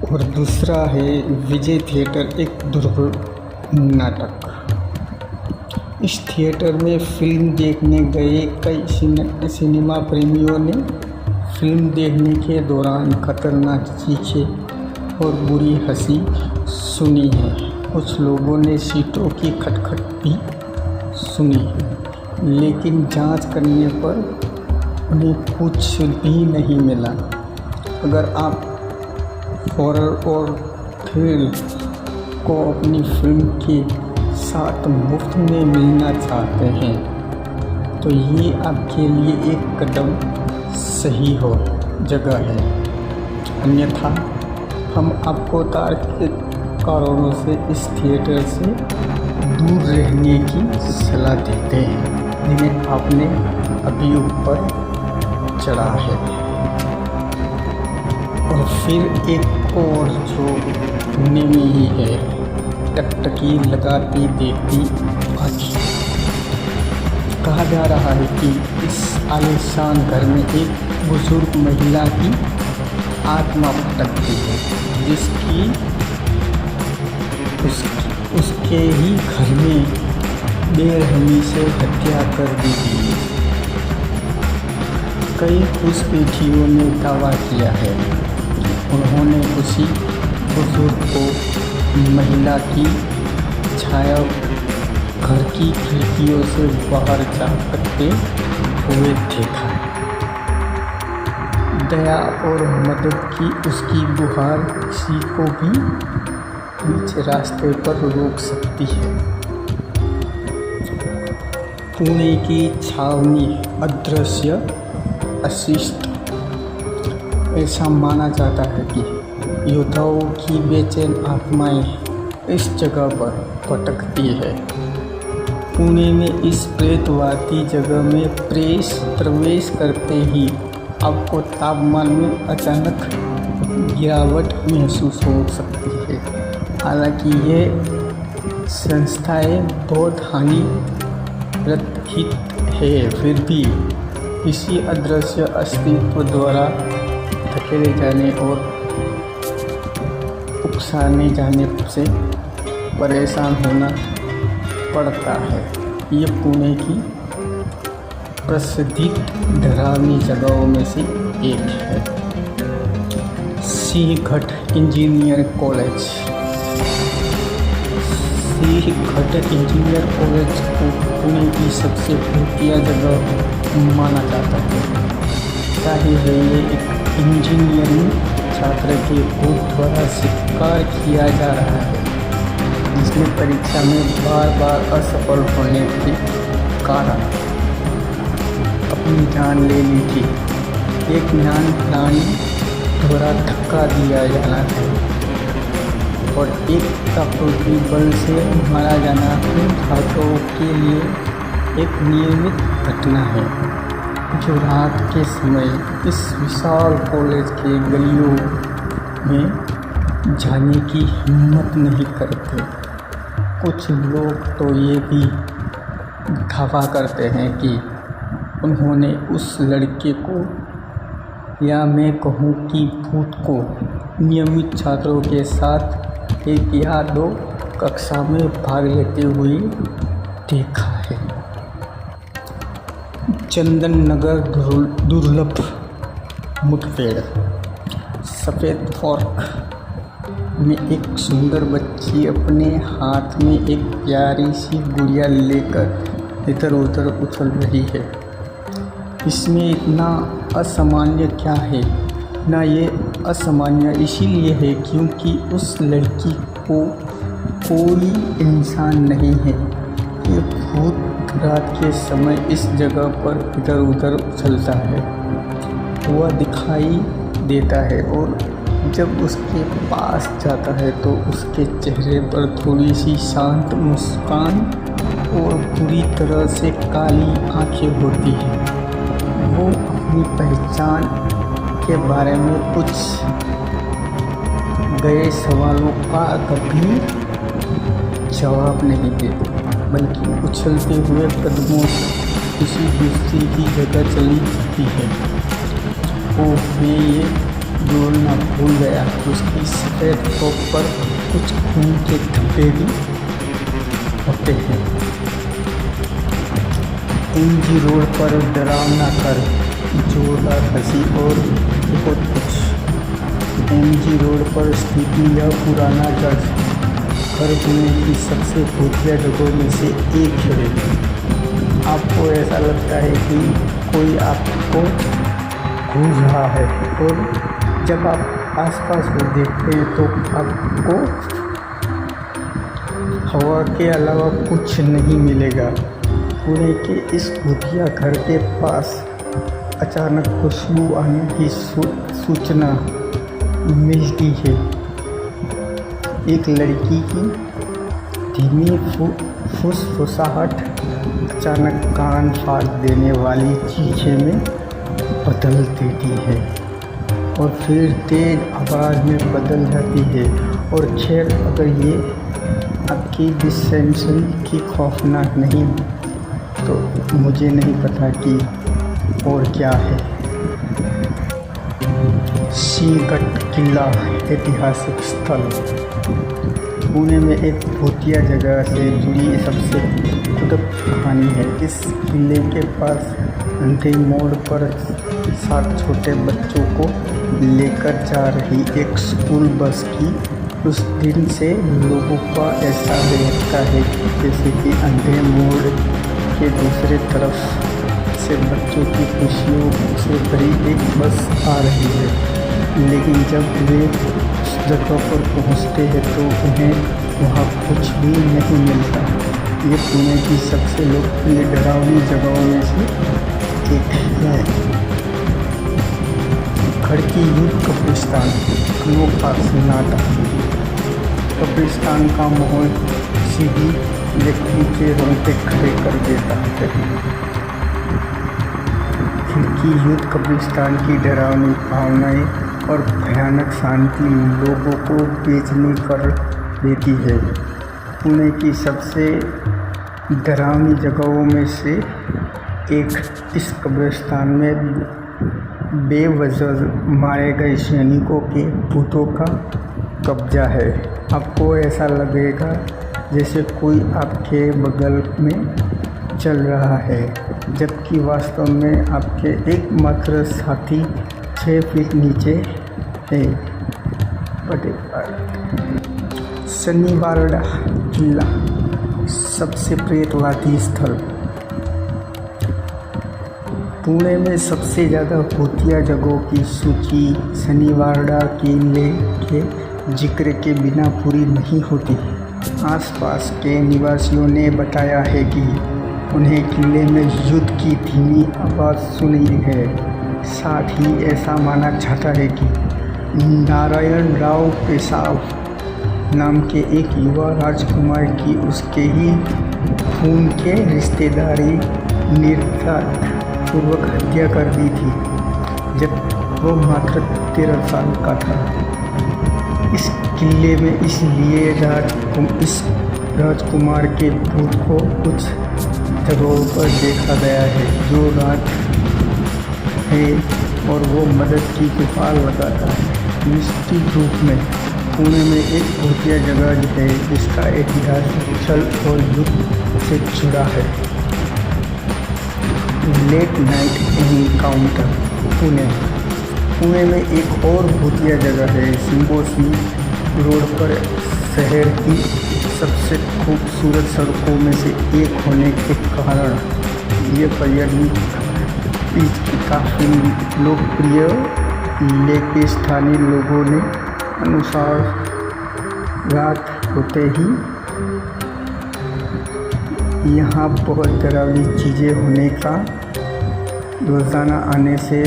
और दूसरा है विजय थिएटर, एक दुर्लभ नाटक। इस थिएटर में फिल्म देखने गए कई सिनेमा प्रेमियों ने फिल्म देखने के दौरान खतरनाक चीखें और बुरी हंसी सुनी है। कुछ लोगों ने सीटों की खटखट भी सुनी है, लेकिन जांच करने पर उन्हें कुछ भी नहीं मिला। अगर आप हॉरर और थ्रिल को अपनी फिल्म के साथ मुफ्त में मिलना चाहते हैं तो ये आपके लिए एक कदम सही जगह है। अन्यथा हम आपको तार्किक कारणों से इस थिएटर से दूर रहने की सलाह देते हैं जिन्हें आपने अभी ऊपर चढ़ा है। और फिर एक और जो पुणे में ही है, टकटकी लगाती देखती आँखें। कहा जा रहा है कि इस आलीशान घर में एक बुजुर्ग महिला की आत्मा भटकती है, जिसकी उसके ही घर में बेरहमी से हत्या कर दी गई। कई घुसपैठियों ने दावा किया है उन्होंने उसी बुजुर्ग को महिला की छाया घर की खिड़कियों से बाहर झांकते हुए देखा। दया और मदद की उसकी गुहार किसी को भी बीच रास्ते पर रोक सकती है। पुणे की छावनी अदृश्य अशिष्ट। ऐसा माना जाता है कि योद्धाओं की बेचैन आत्माएं इस जगह पर भटकती है। पुणे में इस प्रेतवादी जगह में प्रवेश करते ही आपको तापमान में अचानक गिरावट महसूस हो सकती है। हालांकि ये संस्थाएं बहुत हानिरहित है, फिर भी किसी अदृश्य अस्तित्व द्वारा धकेले जाने और उकसाने जाने से परेशान होना पड़ता है। ये पुणे की प्रसिद्ध डरावनी जगहों में से एक है। Sinhagad engineer college. Sinhagad engineer college को पुणे की सबसे भूतिया जगह माना जाता है। जाहिर है ये एक इंजीनियरिंग छात्र के भूत द्वारा स्वीकार किया जा रहा है, जिसने परीक्षा में बार बार असफल होने के कारण अपनी जान ले ली थी। एक ज्ञान प्राणी द्वारा धक्का दिया जाना है और एक प्राकृतिक बल से मारा जाना छात्रों के लिए एक नियमित घटना है, जो रात के समय इस विशाल कॉलेज के गलियों में जाने की हिम्मत नहीं करते। कुछ लोग तो ये भी दावा करते हैं कि उन्होंने उस लड़के को, या मैं कहूँ कि भूत को, नियमित छात्रों के साथ एक या दो कक्षा में भाग लेते हुए देखा है। चंदन नगर दुर्लभ मुठभेड़। सफ़ेद फॉर्क में एक सुंदर बच्ची अपने हाथ में एक प्यारी सी गुड़िया लेकर इधर उधर उछल रही है। इसमें इतना असामान्य क्या है? ना ये असामान्य इसीलिए है क्योंकि उस लड़की को कोई इंसान नहीं है। ये भूत रात के समय इस जगह पर इधर उधर उछलता है, वह दिखाई देता है और जब उसके पास जाता है तो उसके चेहरे पर थोड़ी सी शांत मुस्कान और पूरी तरह से काली आंखें होती हैं। वो अपनी पहचान के बारे में पूछ गए सवालों का कभी जवाब नहीं देती, बल्कि उछलते हुए कदमों से किसी दूसरी की जगह चली जाती है। ओह, मैं ये जोड़ना भूल गया। उसकी सफ़ेद टॉप पर कुछ खून के धब्बे भी होते हैं। एमजी रोड पर डरावना कर, जोरदार हंसी और बहुत कुछ। एमजी रोड पर स्थित यह पुराना चर्च घर पुणे की सबसे भूतिया जगहों में से एक है। आपको ऐसा लगता है कि कोई आपको घूर रहा है और जब आप आसपास को देखते हैं तो आपको हवा के अलावा कुछ नहीं मिलेगा। पुणे के इस भूतिया घर के पास अचानक खुशबू आने की सूचना मिलती है। एक लड़की की धीमी फुसफुसाहट अचानक कान फाड़ देने वाली चीखें में बदल देती है और फिर तेज आवाज़ में बदल जाती है। और खैर, अगर ये आपकी डिसेंशन की खौफनाक नहीं तो मुझे नहीं पता कि और क्या है। सिंहगढ़ किला ऐतिहासिक स्थल पुणे में एक भूतिया जगह से जुड़ी सबसे खुदक कहानी है। इस किले के पास अंधे मोड़ पर 7 छोटे बच्चों को लेकर जा रही एक स्कूल बस की उस दिन से लोगों का ऐसा रहता है जैसे कि अंधे मोड़ के दूसरी तरफ से बच्चों की खुशियों से भरी एक बस आ रही है। लेकिन जब वे उस जगह पर पहुंचते हैं तो उन्हें वहां कुछ भी नहीं मिलता। ये पुणे की सबसे लोकप्रिय डरावनी जगहों में से एक है। खड़की युद्ध कब्रिस्तान अनोखा सन्नाटा। कब्रिस्तान का माहौल किसी भी व्यक्ति के रोंगटे खड़े कर देता है। खड़की युद्ध कब्रिस्तान की डरावनी भावनाएं और भयानक शांति लोगों को बेचैन कर देती है। पुणे की सबसे डरावनी जगहों में से एक इस कब्रिस्तान में बेवजह मारे गए सैनिकों के भूतों का कब्जा है। आपको ऐसा लगेगा जैसे कोई आपके बगल में चल रहा है, जबकि वास्तव में आपके एकमात्र साथी 6 फीट नीचे है। शनिवारडा किला सबसे प्रेतवादी स्थल। पुणे में सबसे ज़्यादा भूतिया जगहों की सूची शनिवारडा किले के जिक्र के बिना पूरी नहीं होती। आसपास के निवासियों ने बताया है कि उन्हें किले में युद्ध की धीमी आवाज़ सुनी है। साथ ही ऐसा माना जाता है कि नारायण राव पेशाव नाम के एक युवा राजकुमार की उसके ही खून के रिश्तेदारी निर्दयपूर्वक हत्या कर दी थी जब वो मात्र 13 साल का था। इस किले में इसलिए इस राजकुमार के भूत को कुछ जगहों पर देखा गया है जो रात है और वो मदद की गुहार लगाता है। निश्चित रूप में पुणे में एक भूतिया जगह है जिसका इतिहास छल और युद्ध से जुड़ा है। लेट नाइट एनकाउंटर पुणे में एक और भूतिया जगह है। सिम्बोसी रोड पर शहर की सबसे खूबसूरत सड़कों में से एक होने के कारण ये पर्यटन काफ़ी लोकप्रिय, लेकिन स्थानीय लोगों ने अनुसार रात होते ही यहाँ बहुत डरावनी चीज़ें होने का रोज़ाना आने से